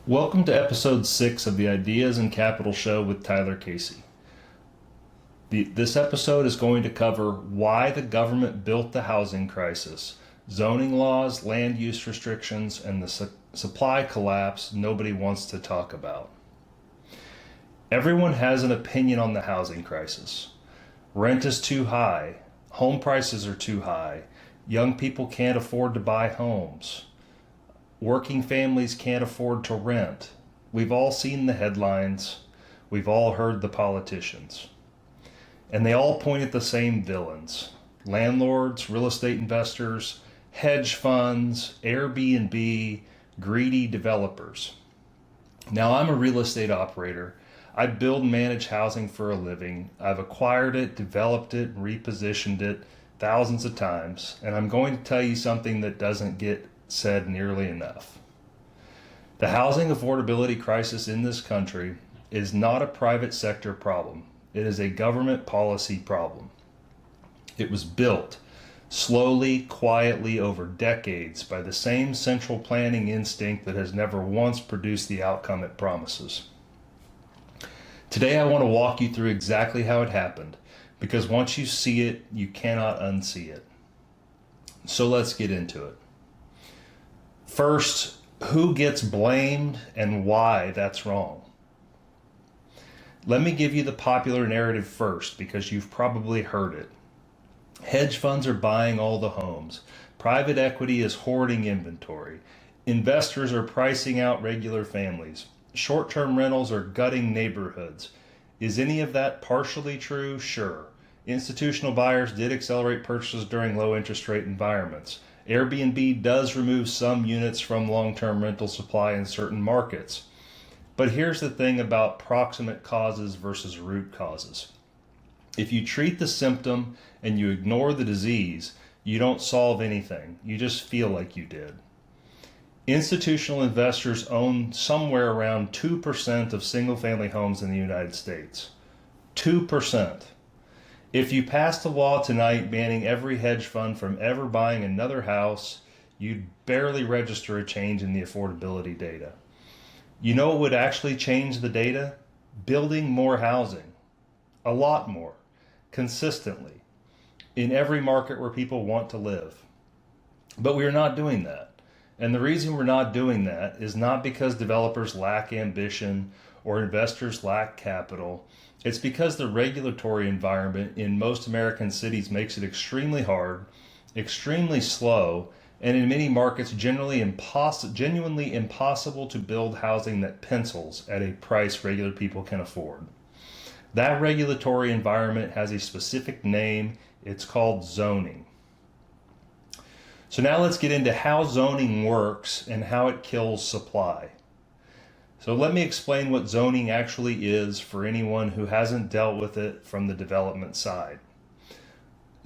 Welcome to episode 6 of the Ideas and Capital Show with Tyler Casey. This episode is going to cover why the government built the housing crisis, zoning laws, land use restrictions, and the supply collapse nobody wants to talk about. Everyone has an opinion on the housing crisis. Rent is too high, home prices are too high, young people can't afford to buy homes. Working families can't afford to rent. We've all seen the headlines. We've all heard the politicians. And they all point at the same villains: landlords, real estate investors, hedge funds, Airbnb, greedy developers. Now, I'm a real estate operator. I build and manage housing for a living. I've acquired it, developed it, and repositioned it thousands of times. And I'm going to tell you something that doesn't get said nearly enough. The housing affordability crisis in this country is not a private sector problem. It is a government policy problem. It was built slowly, quietly over decades by the same central planning instinct that has never once produced the outcome it promises. Today I want to walk you through exactly how it happened, because once you see it, you cannot unsee it. So let's get into it. First, who gets blamed and why that's wrong? Let me give you the popular narrative first, because you've probably heard it. Hedge funds are buying all the homes. Private equity is hoarding inventory. Investors are pricing out regular families. Short-term rentals are gutting neighborhoods. Is any of that partially true? Sure. Institutional buyers did accelerate purchases during low interest rate environments. Airbnb does remove some units from long-term rental supply in certain markets. But here's the thing about proximate causes versus root causes. If you treat the symptom and you ignore the disease, you don't solve anything. You just feel like you did. Institutional investors own somewhere around 2% of single-family homes in the United States. 2%. If you passed a law tonight banning every hedge fund from ever buying another house, you'd barely register a change in the affordability data. You know what would actually change the data? Building more housing. A lot more. Consistently. In every market where people want to live. But we are not doing that. And the reason we're not doing that is not because developers lack ambition or investors lack capital. It's because the regulatory environment in most American cities makes it extremely hard, extremely slow, and in many markets genuinely impossible to build housing that pencils at a price regular people can afford. That regulatory environment has a specific name. It's called zoning. So now let's get into how zoning works and how it kills supply. So let me explain what zoning actually is for anyone who hasn't dealt with it from the development side.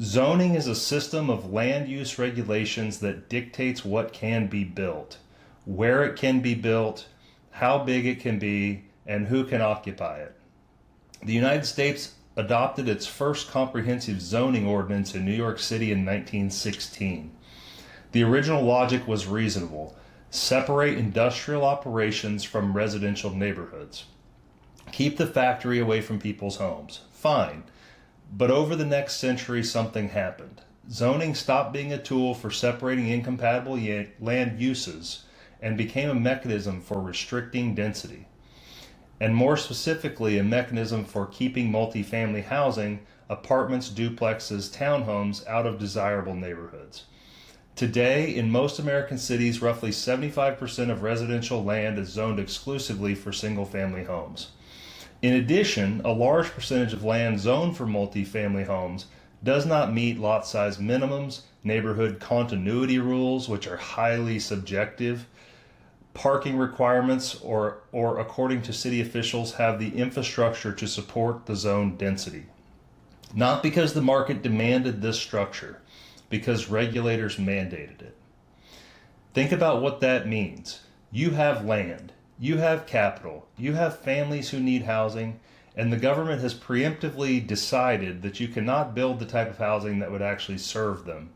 Zoning is a system of land use regulations that dictates what can be built, where it can be built, how big it can be, and who can occupy it. The United States adopted its first comprehensive zoning ordinance in New York City in 1916. The original logic was reasonable. Separate industrial operations from residential neighborhoods. Keep the factory away from people's homes. Fine. But over the next century, something happened. Zoning stopped being a tool for separating incompatible land uses and became a mechanism for restricting density. And more specifically, a mechanism for keeping multifamily housing, apartments, duplexes, townhomes out of desirable neighborhoods. Today, in most American cities, roughly 75% of residential land is zoned exclusively for single-family homes. In addition, a large percentage of land zoned for multifamily homes does not meet lot size minimums, neighborhood continuity rules, which are highly subjective, parking requirements, or according to city officials, have the infrastructure to support the zoned density. Not because the market demanded this structure, because regulators mandated it. Think about what that means. You have land, you have capital, you have families who need housing, and the government has preemptively decided that you cannot build the type of housing that would actually serve them.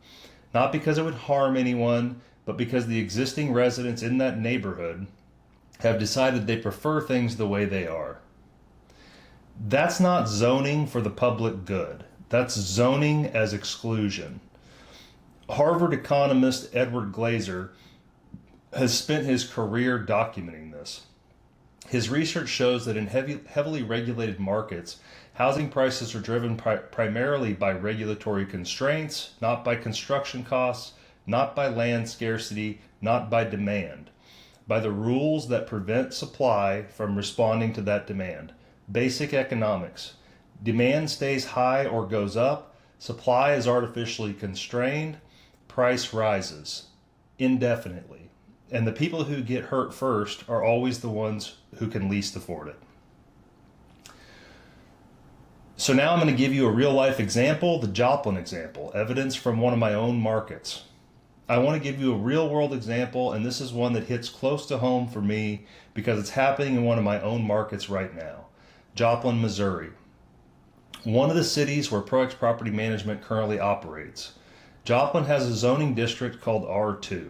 Not because it would harm anyone, but because the existing residents in that neighborhood have decided they prefer things the way they are. That's not zoning for the public good. That's zoning as exclusion. Harvard economist Edward Glaser has spent his career documenting this. His research shows that in heavily regulated markets, housing prices are driven primarily by regulatory constraints, not by construction costs, not by land scarcity, not by demand, by the rules that prevent supply from responding to that demand. Basic economics. Demand stays high or goes up, supply is artificially constrained, price rises indefinitely. And the people who get hurt first are always the ones who can least afford it. So now I'm going to give you a real life example, the Joplin example, evidence from one of my own markets. I want to give you a real world example, and this is one that hits close to home for me because it's happening in one of my own markets right now, Joplin, Missouri. One of the cities where ProX Property Management currently operates. Joplin has a zoning district called R2.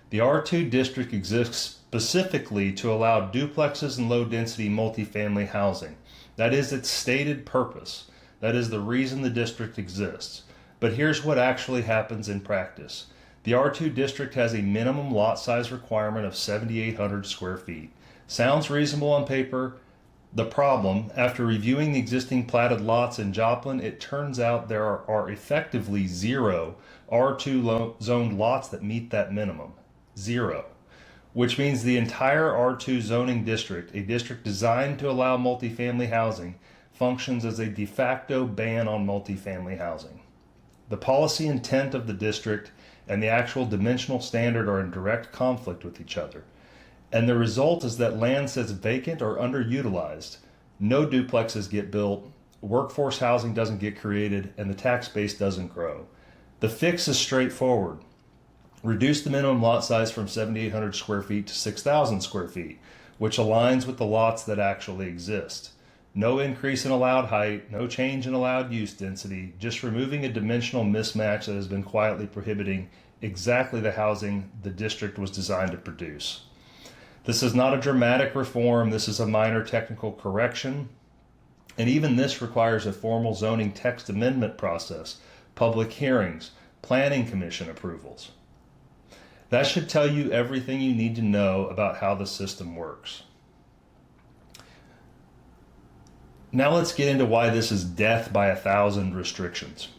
The R2 district exists specifically to allow duplexes and low-density multifamily housing. That is its stated purpose. That is the reason the district exists. But here's what actually happens in practice. The R2 district has a minimum lot size requirement of 7,800 square feet. Sounds reasonable on paper. The problem, after reviewing the existing platted lots in Joplin, it turns out there are effectively zero R2 zoned lots that meet that minimum. Zero. Which means the entire R2 zoning district, a district designed to allow multifamily housing, functions as a de facto ban on multifamily housing. The policy intent of the district and the actual dimensional standard are in direct conflict with each other. And the result is that land sits vacant or underutilized, no duplexes get built, workforce housing doesn't get created, and the tax base doesn't grow. The fix is straightforward. Reduce the minimum lot size from 7,800 square feet to 6,000 square feet, which aligns with the lots that actually exist. No increase in allowed height, no change in allowed use density, just removing a dimensional mismatch that has been quietly prohibiting exactly the housing the district was designed to produce. This is not a dramatic reform, this is a minor technical correction, and even this requires a formal zoning text amendment process, public hearings, planning commission approvals. That should tell you everything you need to know about how the system works. Now let's get into why this is death by 1,000 restrictions.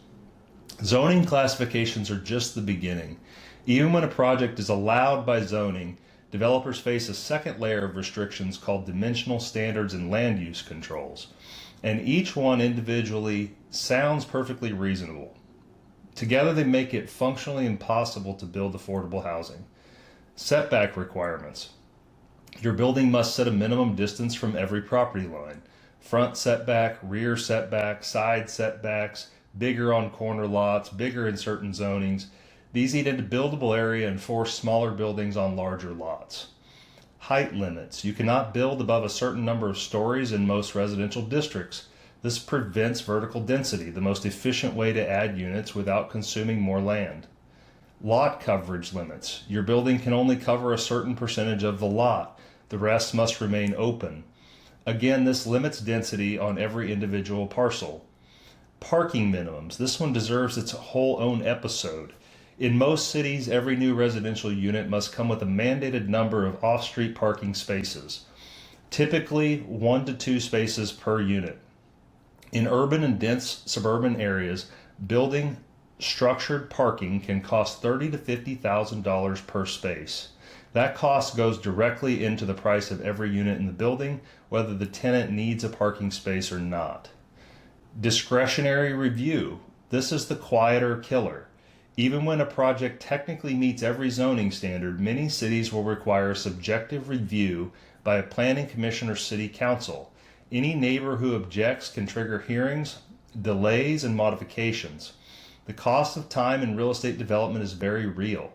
Zoning classifications are just the beginning. Even when a project is allowed by zoning, developers face a second layer of restrictions called dimensional standards and land use controls. And each one individually sounds perfectly reasonable. Together they make it functionally impossible to build affordable housing. Setback requirements. Your building must set a minimum distance from every property line. Front setback, rear setback, side setbacks, bigger on corner lots, bigger in certain zonings. These eat into buildable area and force smaller buildings on larger lots. Height limits. You cannot build above a certain number of stories in most residential districts. This prevents vertical density, the most efficient way to add units without consuming more land. Lot coverage limits. Your building can only cover a certain percentage of the lot. The rest must remain open. Again, this limits density on every individual parcel. Parking minimums. This one deserves its whole own episode. In most cities, every new residential unit must come with a mandated number of off-street parking spaces, typically 1 to 2 spaces per unit. In urban and dense suburban areas, building structured parking can cost $30,000 to $50,000 per space. That cost goes directly into the price of every unit in the building, whether the tenant needs a parking space or not. Discretionary review. This is the quieter killer. Even when a project technically meets every zoning standard, many cities will require subjective review by a planning commission or city council. Any neighbor who objects can trigger hearings, delays, and modifications. The cost of time in real estate development is very real.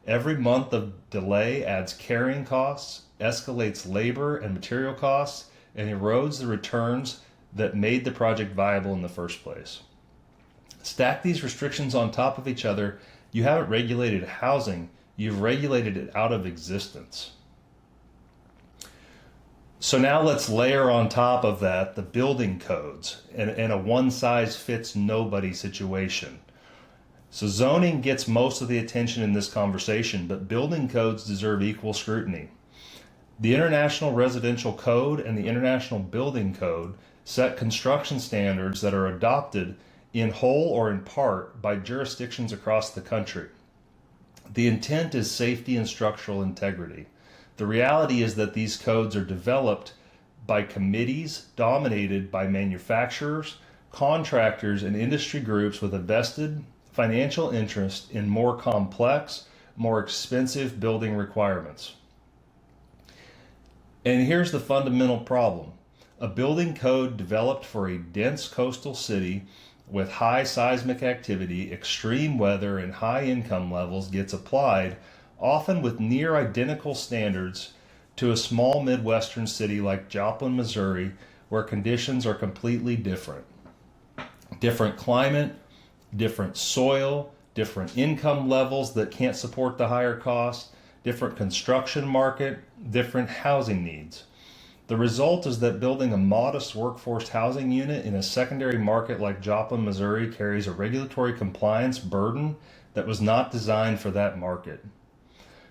Every month of delay adds carrying costs, escalates labor and material costs, and erodes the returns that made the project viable in the first place. Stack these restrictions on top of each other, you haven't regulated housing, you've regulated it out of existence. So now let's layer on top of that the building codes and a one-size-fits-nobody situation. So zoning gets most of the attention in this conversation, but building codes deserve equal scrutiny. The International Residential Code and the International Building Code set construction standards that are adopted in whole or in part by jurisdictions across the country. The intent is safety and structural integrity. The reality is that these codes are developed by committees dominated by manufacturers, contractors, and industry groups with a vested financial interest in more complex, more expensive building requirements. And here's the fundamental problem. A building code developed for a dense coastal city with high seismic activity, extreme weather, and high income levels gets applied, often with near identical standards, to a small Midwestern city like Joplin, Missouri, where conditions are completely different. Different climate, different soil, different income levels that can't support the higher costs, different construction market, different housing needs. The result is that building a modest workforce housing unit in a secondary market like Joplin, Missouri carries a regulatory compliance burden that was not designed for that market.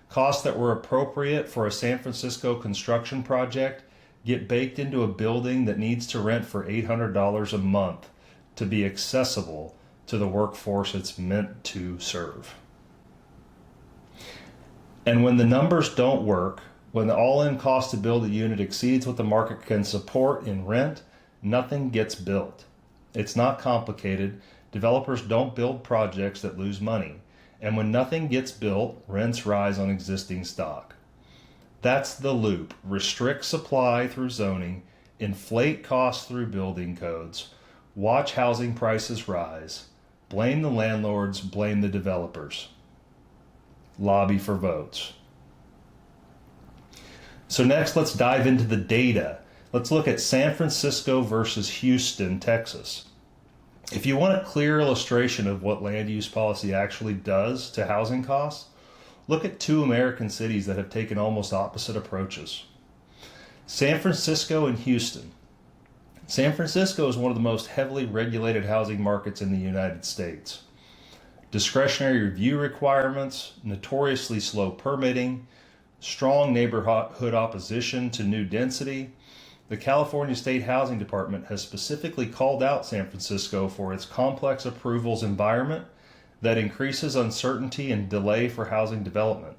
Costs that were appropriate for a San Francisco construction project get baked into a building that needs to rent for $800 a month to be accessible to the workforce it's meant to serve. And when the numbers don't work, when the all-in cost to build a unit exceeds what the market can support in rent, nothing gets built. It's not complicated. Developers don't build projects that lose money. And when nothing gets built, rents rise on existing stock. That's the loop. Restrict supply through zoning, inflate costs through building codes, watch housing prices rise, blame the landlords, blame the developers. Lobby for votes. So next, let's dive into the data. Let's look at San Francisco versus Houston, Texas. If you want a clear illustration of what land use policy actually does to housing costs, look at two American cities that have taken almost opposite approaches. San Francisco and Houston. San Francisco is one of the most heavily regulated housing markets in the United States. Discretionary review requirements, notoriously slow permitting, strong neighborhood opposition to new density. The California State Housing Department has specifically called out San Francisco for its complex approvals environment that increases uncertainty and delay for housing development.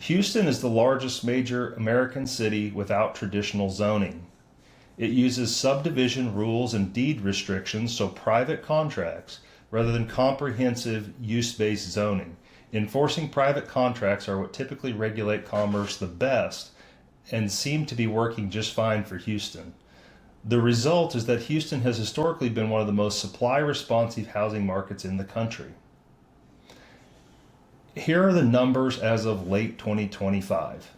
Houston is the largest major American city without traditional zoning. It uses subdivision rules and deed restrictions, so private contracts, rather than comprehensive use-based zoning. Enforcing private contracts are what typically regulate commerce the best and seem to be working just fine for Houston. The result is that Houston has historically been one of the most supply-responsive housing markets in the country. Here are the numbers as of late 2025.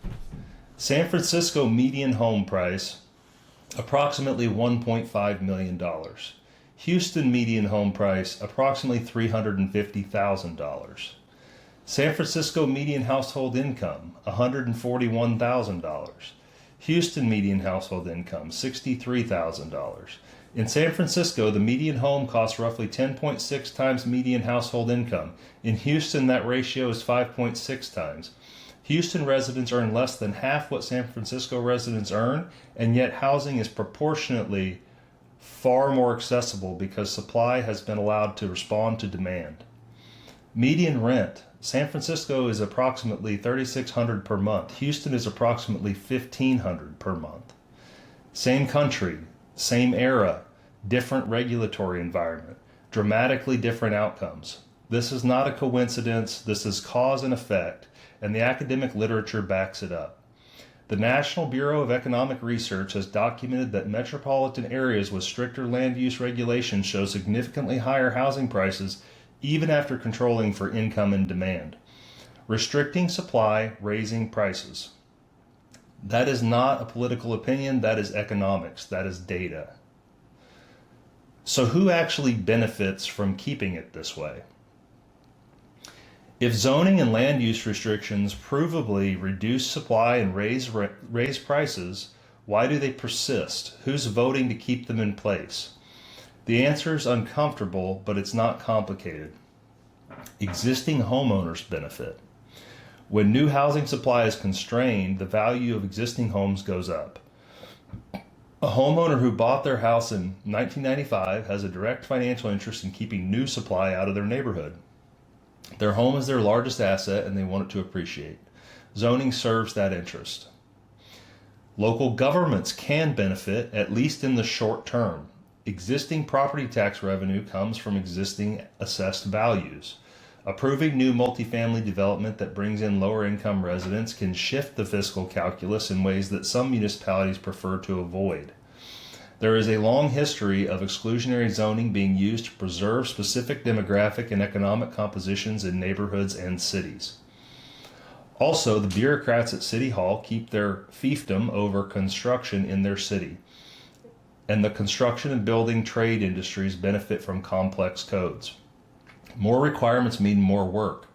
San Francisco median home price, approximately $1.5 million. Houston median home price, approximately $350,000. San Francisco median household income, $141,000. Houston median household income, $63,000. In San Francisco, the median home costs roughly 10.6 times median household income. In Houston, that ratio is 5.6 times. Houston residents earn less than half what San Francisco residents earn, and yet housing is proportionately far more accessible because supply has been allowed to respond to demand. Median rent. San Francisco is approximately $3,600 per month. Houston is approximately $1,500 per month. Same country, same era, different regulatory environment, dramatically different outcomes. This is not a coincidence. This is cause and effect, and the academic literature backs it up. The National Bureau of Economic Research has documented that metropolitan areas with stricter land use regulations show significantly higher housing prices even after controlling for income and demand. Restricting supply, raising prices. That is not a political opinion, that is economics, that is data. So who actually benefits from keeping it this way? If zoning and land use restrictions provably reduce supply and raise prices, Why do they persist? Who's voting to keep them in place? The answer is uncomfortable, but it's not complicated. Existing homeowners benefit. When new housing supply is constrained, the value of existing homes goes up. A homeowner who bought their house in 1995 has a direct financial interest in keeping new supply out of their neighborhood. Their home is their largest asset and they want it to appreciate. Zoning serves that interest. Local governments can benefit, at least in the short term. Existing property tax revenue comes from existing assessed values. Approving new multifamily development that brings in lower income residents can shift the fiscal calculus in ways that some municipalities prefer to avoid. There is a long history of exclusionary zoning being used to preserve specific demographic and economic compositions in neighborhoods and cities. Also, the bureaucrats at City Hall keep their fiefdom over construction in their city, and the construction and building trade industries benefit from complex codes. More requirements mean more work.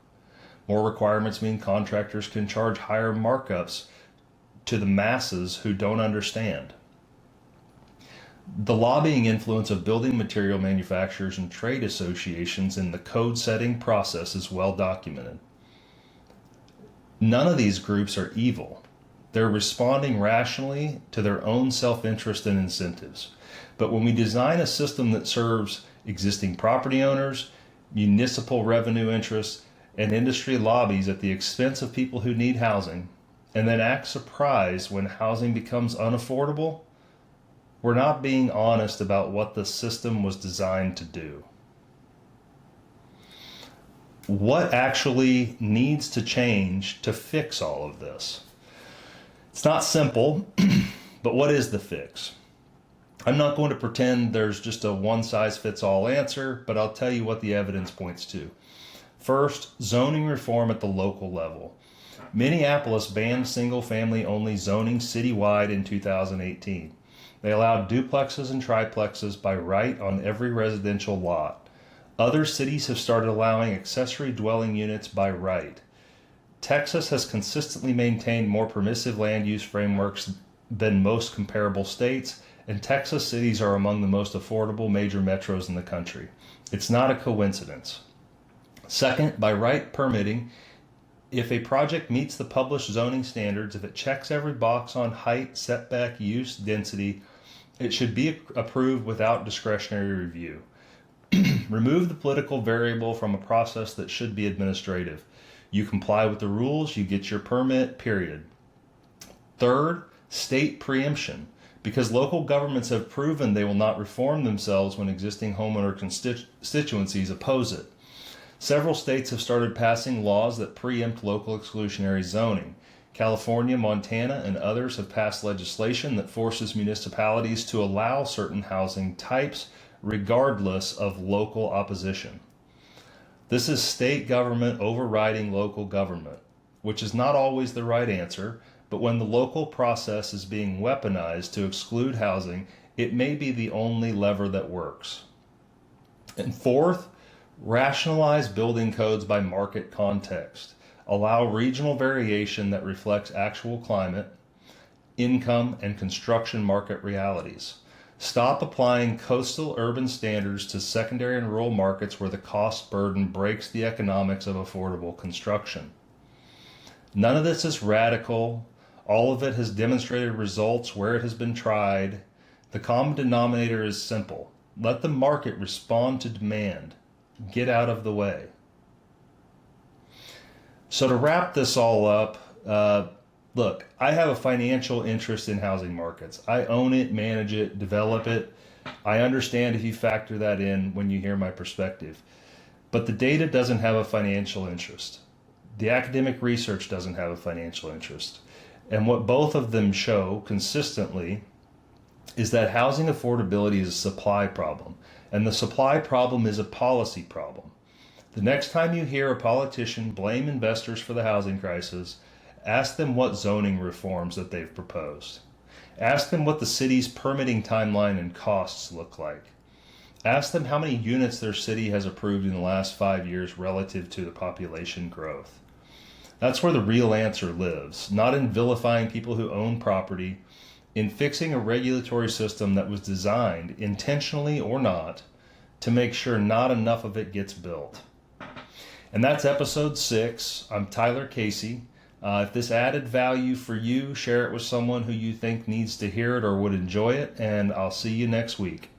More requirements mean contractors can charge higher markups to the masses who don't understand. The lobbying influence of building material manufacturers and trade associations in the code setting process is well documented. None of these groups are evil. They're responding rationally to their own self-interest and incentives. But when we design a system that serves existing property owners, municipal revenue interests, and industry lobbies at the expense of people who need housing, and then act surprised when housing becomes unaffordable, we're not being honest about what the system was designed to do. What actually needs to change to fix all of this? It's not simple, but what is the fix? I'm not going to pretend there's just a one-size-fits-all answer, but I'll tell you what the evidence points to. First, zoning reform at the local level. Minneapolis banned single-family only zoning citywide in 2018. They allowed duplexes and triplexes by right on every residential lot. Other cities have started allowing accessory dwelling units by right. Texas has consistently maintained more permissive land use frameworks than most comparable states, and Texas cities are among the most affordable major metros in the country. It's not a coincidence. Second, by right permitting, if a project meets the published zoning standards, if it checks every box on height, setback, use, density, it should be approved without discretionary review. Remove the political variable from a process that should be administrative. You comply with the rules, you get your permit, period. Third, state preemption. Because local governments have proven they will not reform themselves when existing homeowner constituencies oppose it. Several states have started passing laws that preempt local exclusionary zoning. California, Montana, and others have passed legislation that forces municipalities to allow certain housing types regardless of local opposition. This is state government overriding local government, which is not always the right answer, but when the local process is being weaponized to exclude housing, it may be the only lever that works. And fourth, rationalize building codes by market context. Allow regional variation that reflects actual climate, income, and construction market realities. Stop applying coastal urban standards to secondary and rural markets where the cost burden breaks the economics of affordable construction. None of this is radical. All of it has demonstrated results where it has been tried. The common denominator is simple. Let the market respond to demand. Get out of the way. So to wrap this all up, look, I have a financial interest in housing markets. I own it, manage it, develop it. I understand if you factor that in when you hear my perspective. But the data doesn't have a financial interest. The academic research doesn't have a financial interest. And what both of them show consistently is that housing affordability is a supply problem. And the supply problem is a policy problem. The next time you hear a politician blame investors for the housing crisis, ask them what zoning reforms that they've proposed. Ask them what the city's permitting timeline and costs look like. Ask them how many units their city has approved in the last 5 years relative to the population growth. That's where the real answer lives, not in vilifying people who own property, in fixing a regulatory system that was designed, intentionally or not, to make sure not enough of it gets built. And that's episode 6. I'm Tyler Casey. If this added value for you, share it with someone who you think needs to hear it or would enjoy it, and I'll see you next week.